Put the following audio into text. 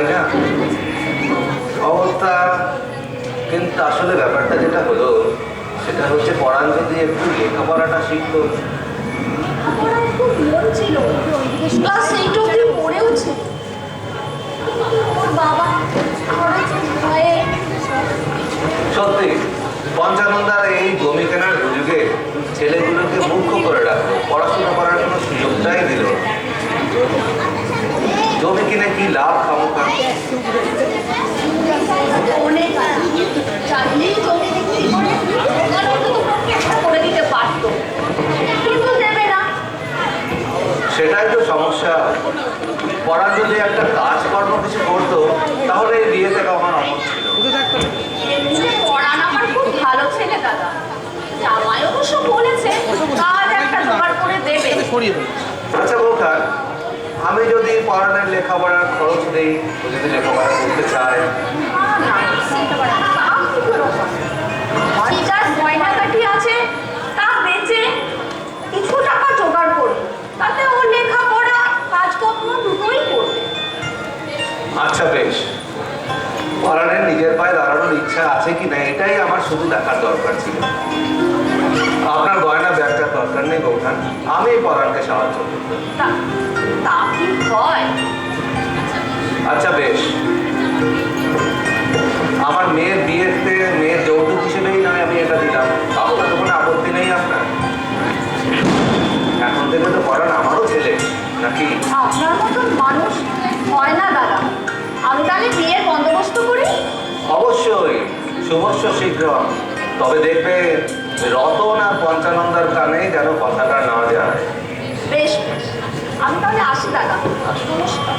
তাই না? অবস্থা কিন্তু আসলে ব্যাপারটা যেটা হলো সেটা হচ্ছে পরাণ যদি একটু লেখাপড়াটা শিখতো। মন ছিল ক্লাস 8 অবধি পড়েওছে। ওর বাবা ভয়ে সত্যি পঞ্চানন্দার এই জমি কেনার যুগে ছেলেগুলোকে মুখ্য করে রাখলো, পড়াশোনা করার কোনো সুযোগটাই দিল না। জমি কিনে কি লাভ খামোখা? অনেক চাইলেই জমি বিক্রি করে দোকান অন্তত একটা করে দিতে পারতো, কিন্তু দেবে না। সেটাই তো সমস্যা। পড়ার যদি একটা কাজকর্ম কিছু করতো তাহলে এই বিয়েতে কখন অমত ছিল। এমনিতে পড়ান আমার খুব ভালো ছেলে দাদা, জামাই অবশ্য বলেছে কাজ একটা জোগাড় করে দেবে। আচ্ছা বৌঠান, আমি যদি পড়ানোর লেখাপড়ার খরচ দিই, ও যদি লেখাপড়া করতে চায়? যার গয়নাকাঠি আছে তা বেচে কিছু টাকা জোগাড় করবে, তাতে ও লেখাপড়া কাজকর্ম দুটোই করবে। আচ্ছা বেশ, পরাণের নিজের পায়ে দাঁড়ানোর ইচ্ছা আছে কি না এটাই আমার শুধু দেখার দরকার ছিল। আপনার গয়না ব্যাগটার দরকার নেই বৌঠান, আমি পরাণকে সাহায্য করব। তা কি হয়? আচ্ছা বেশ, আমার মেয়ের বিয়েতে মেয়ের যৌতুক হিসেবেই নয় আমি এটা দিলাম, তাহলে তো কোনো আপত্তি নেই আপনার? এখন থেকে তো পরাণ আমারও ছেলে নাকি? আপনার মতন মানুষ হয় না দাদা। আমি তাহলে বিয়ের বন্দোবস্ত করি। অবশ্যই, শুভস্য শীঘ্র। তবে দেখবে রতন আর পঞ্চানন্দার কানে যেন কথাটা না যায়। বেশ বেশ, আমি তাহলে আসি দাদা। নমস্কার।